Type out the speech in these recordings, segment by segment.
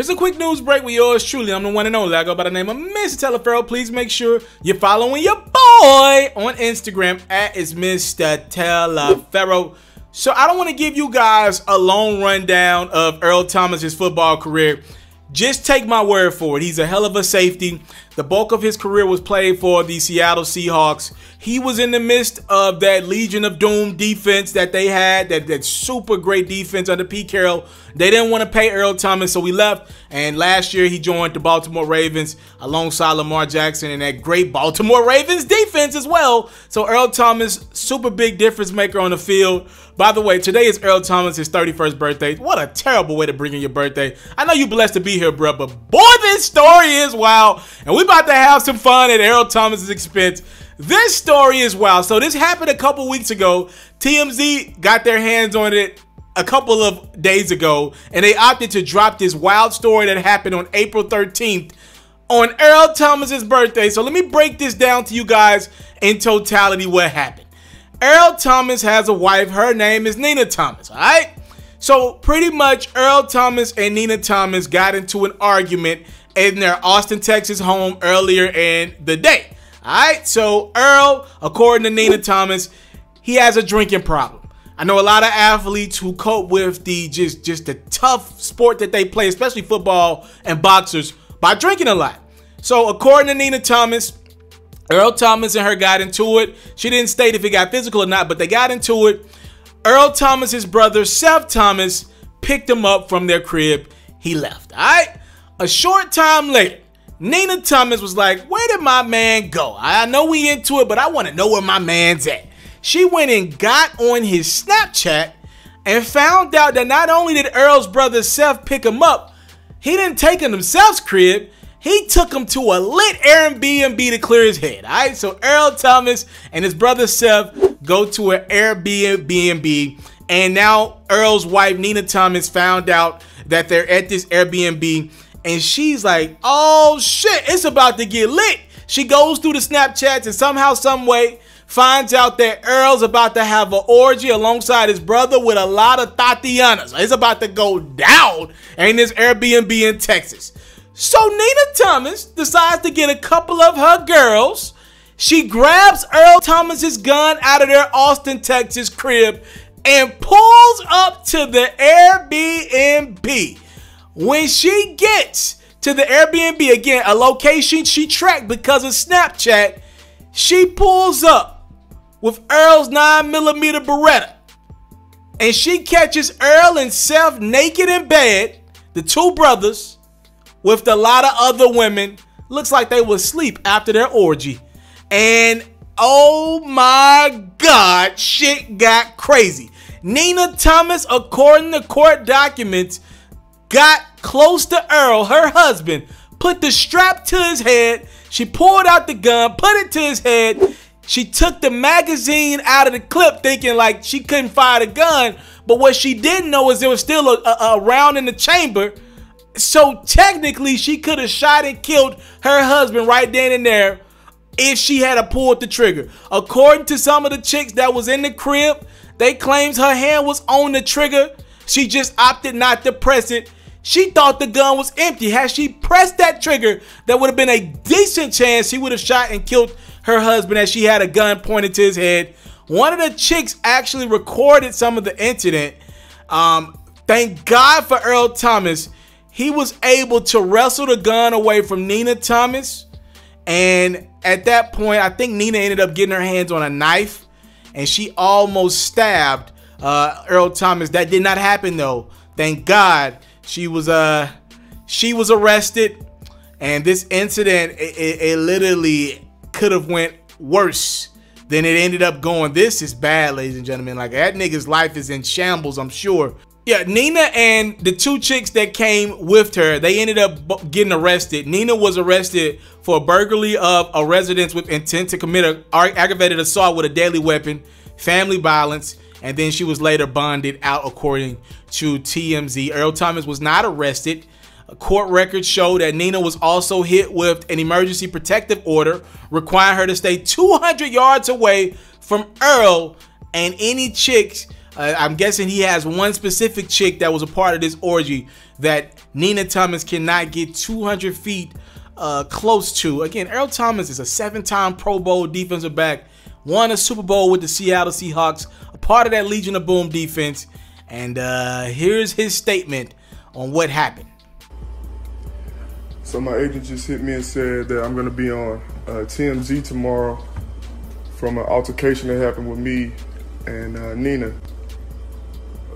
is a quick news break with yours truly. I'm the one and only. I go by the name of Mr. TALIAFERRO. Please make sure you're following your boy on Instagram at itsmrtaliaferro. So I don't want to give you guys a long rundown of Earl Thomas's football career. Just take my word for it. He's a hell of a safety. The bulk of his career was played for the Seattle Seahawks. He was in the midst of that Legion of Doom defense that they had, that super great defense under Pete Carroll. They didn't want to pay Earl Thomas, so he left. And last year, he joined the Baltimore Ravens alongside Lamar Jackson and that great Baltimore Ravens defense as well. So Earl Thomas, super big difference maker on the field. By the way, today is Earl Thomas' 31st birthday. What a terrible way to bring in your birthday. I know you're blessed to be here, bro, but boy, this story is wild. And we're about to have some fun at Earl Thomas' expense. This story is wild. So this happened a couple weeks ago. TMZ got their hands on it a couple of days ago, and they opted to drop this wild story that happened on April 13th on Earl Thomas' birthday. So let me break this down to you guys in totality what happened. Earl Thomas has a wife. Her name is Nina Thomas, all right? So pretty much Earl Thomas and Nina Thomas got into an argument in their Austin, Texas home earlier in the day, all right? So Earl, according to Nina Thomas, he has a drinking problem. I know a lot of athletes who cope with the just the tough sport that they play, especially football and boxers, by drinking a lot. So according to Nina Thomas, Earl Thomas and her got into it. She didn't state if it got physical or not, but they got into it. Earl Thomas's brother, Seth Thomas, picked him up from their crib. He left, all right? A short time later, Nina Thomas was like, where did my man go? I know we into it, but I want to know where my man's at. She went and got on his Snapchat and found out that not only did Earl's brother Seth pick him up, he didn't take him to Seth's crib. He took him to a lit Airbnb to clear his head, all right? So Earl Thomas and his brother Seth go to an Airbnb, and now Earl's wife, Nina Thomas, found out that they're at this Airbnb, and she's like, oh shit, it's about to get lit. She goes through the Snapchats and somehow, some way, finds out that Earl's about to have an orgy alongside his brother with a lot of Tatianas. It's about to go down in this Airbnb in Texas. So Nina Thomas decides to get a couple of her girls. She grabs Earl Thomas's gun out of their Austin, Texas crib and pulls up to the Airbnb. When she gets to the Airbnb, again, a location she tracked because of Snapchat, she pulls up with Earl's 9mm Beretta. And she catches Earl and Seth naked in bed, the two brothers, with a lot of other women. Looks like they were asleep after their orgy. And oh my God, shit got crazy. Nina Thomas, according to court documents, got close to Earl, her husband, put the strap to his head. She pulled out the gun, put it to his head. She took the magazine out of the clip thinking like she couldn't fire the gun. But what she didn't know is there was still a round in the chamber. So technically, she could have shot and killed her husband right then and there if she had pulled the trigger. According to some of the chicks that was in the crib, they claims her hand was on the trigger. She just opted not to press it. She thought the gun was empty. Had she pressed that trigger, there would have been a decent chance she would have shot and killed her husband as she had a gun pointed to his head. One of the chicks actually recorded some of the incident. Thank God for Earl Thomas. He was able to wrestle the gun away from Nina Thomas. And at that point, I think Nina ended up getting her hands on a knife. And she almost stabbed Earl Thomas. That did not happen, though. Thank God. She was arrested. And this incident, it literally could have went worse than it ended up going. This is bad, ladies and gentlemen. Like, that nigga's life is in shambles, I'm sure. Yeah, Nina and the two chicks that came with her, they ended up getting arrested. Nina was arrested for a burglary of a residence with intent to commit an aggravated assault with a deadly weapon, family violence, and then she was later bonded out according to TMZ. Earl Thomas was not arrested. Court records show that Nina was also hit with an emergency protective order requiring her to stay 200 yards away from Earl and any chicks I'm guessing he has one specific chick that was a part of this orgy that Nina Thomas cannot get 200 feet close to. Again, Earl Thomas is a 7-time Pro Bowl defensive back, won a Super Bowl with the Seattle Seahawks, a part of that Legion of Boom defense. And here's his statement on what happened. So my agent just hit me and said that I'm going to be on TMZ tomorrow from an altercation that happened with me and Nina.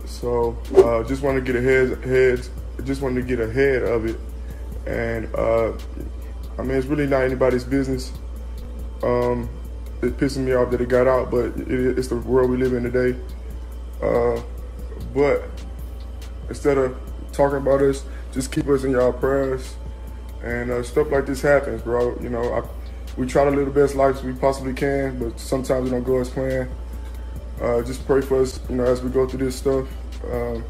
So just wanted to get ahead of it. And I mean, it's really not anybody's business. It pisses me off that it got out, but it's the world we live in today. But instead of talking about us, just keep us in y'all prayers. And stuff like this happens, bro. You know, we try to live the best lives we possibly can, but sometimes it don't go as planned. Just pray for us, you know, as we go through this stuff. You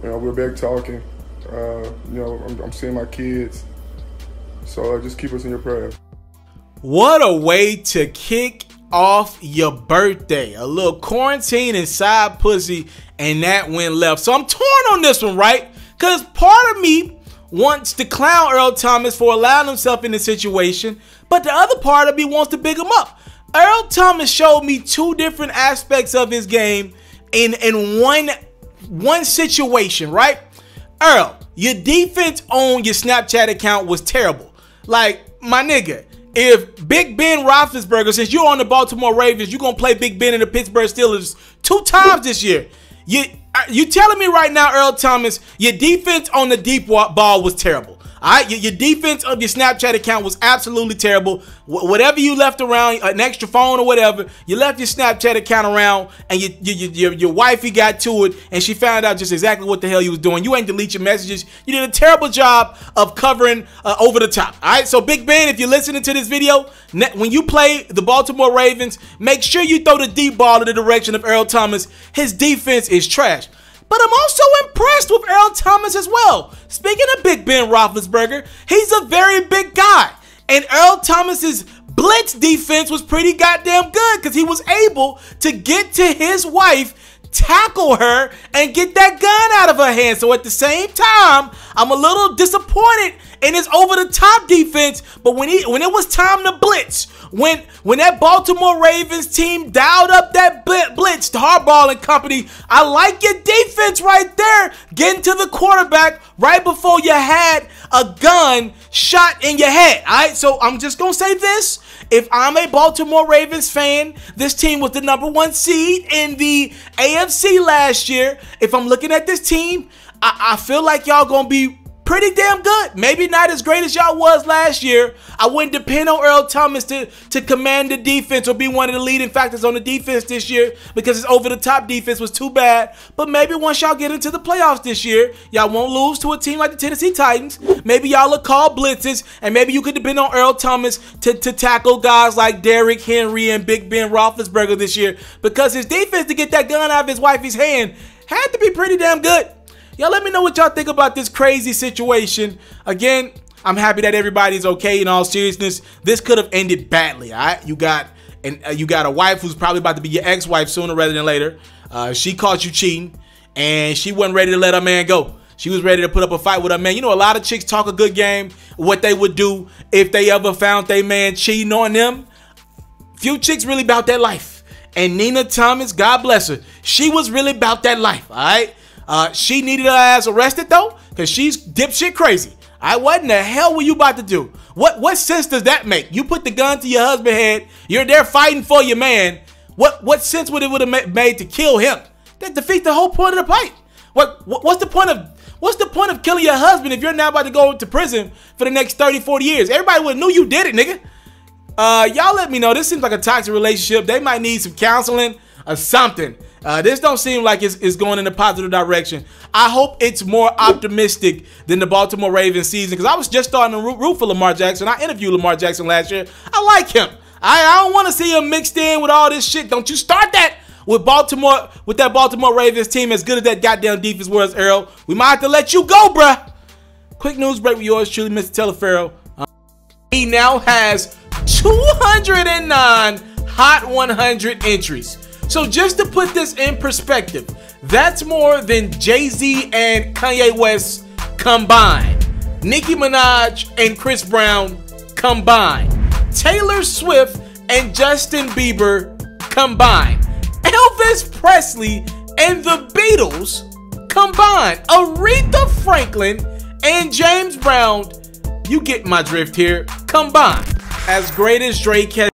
know, we're back talking. You know, I'm seeing my kids. So just keep us in your prayers. What a way to kick off your birthday. A little quarantine inside pussy, and that went left. So I'm torn on this one, right? Because part of me wants to clown Earl Thomas for allowing himself in this situation, but the other part of me wants to big him up. Earl Thomas showed me two different aspects of his game in one situation, right? Earl, your defense on your Snapchat account was terrible. Like, my nigga, if Big Ben Roethlisberger, since you're on the Baltimore Ravens, you're going to play Big Ben and the Pittsburgh Steelers 2 times this year. You telling me right now, Earl Thomas, your defense on the deep ball was terrible. All right, your defense of your Snapchat account was absolutely terrible. Whatever you left around, an extra phone or whatever, you left your Snapchat account around, and your wifey got to it, and she found out just exactly what the hell you was doing. You ain't delete your messages. You did a terrible job of covering over the top. All right, so Big Ben, if you're listening to this video, when you play the Baltimore Ravens, make sure you throw the deep ball in the direction of Earl Thomas. His defense is trash. But I'm also impressed with Earl Thomas as well. Speaking of Big Ben Roethlisberger, he's a very big guy. And Earl Thomas's blitz defense was pretty goddamn good because he was able to get to his wife, tackle her, and get that gun out of her hand. So at the same time, I'm a little disappointed in his over-the-top defense. But when it was time to blitz, when that Baltimore Ravens team dialed up that blitz, Harbaugh and company, I like your defense right there, getting to the quarterback right before you had a gun shot in your head. All right, so I'm just going to say this. If I'm a Baltimore Ravens fan, this team was the #1 seed in the AFC last year. If I'm looking at this team, I feel like y'all going to be pretty damn good. Maybe not as great as y'all was last year. I wouldn't depend on Earl Thomas to command the defense or be one of the leading factors on the defense this year because his over-the-top defense was too bad. But maybe once y'all get into the playoffs this year, y'all won't lose to a team like the Tennessee Titans. Maybe y'all will call blitzes, and maybe you could depend on Earl Thomas to tackle guys like Derrick Henry and Big Ben Roethlisberger this year because his defense to get that gun out of his wifey's hand had to be pretty damn good. Y'all let me know what y'all think about this crazy situation. Again, I'm happy that everybody's okay in all seriousness. This could have ended badly, all right? You got a wife who's probably about to be your ex-wife sooner rather than later. She caught you cheating, and she wasn't ready to let her man go. She was ready to put up a fight with her man. You know, a lot of chicks talk a good game, what they would do if they ever found their man cheating on them. Few chicks really about that life. And Nina Thomas, God bless her, she was really about that life, all right? She needed her ass arrested though, because she's dipshit crazy. What in the hell were you about to do? What sense does that make? You put the gun to your husband's head. You're there fighting for your man. What sense would it have made to kill him? That defeats the whole point of the fight. What's the point of killing your husband if you're now about to go to prison for the next 30, 40 years? Everybody would have knew you did it, nigga. Y'all let me know. This seems like a toxic relationship. They might need some counseling or something. This don't seem like it's going in a positive direction. I hope it's more optimistic than the Baltimore Ravens season because I was just starting to root for Lamar Jackson. I interviewed Lamar Jackson last year. I like him. I don't want to see him mixed in with all this shit. Don't you start that with Baltimore, with that Baltimore Ravens team as good as that goddamn defense was, Earl. We might have to let you go, bruh. Quick news break with yours truly, Mr. TALIAFERRO. He now has 209 Hot 100 entries. So just to put this in perspective, that's more than Jay-Z and Kanye West combined, Nicki Minaj and Chris Brown combined, Taylor Swift and Justin Bieber combined, Elvis Presley and the Beatles combined, Aretha Franklin and James Brown, you get my drift here, combined. As great as Drake has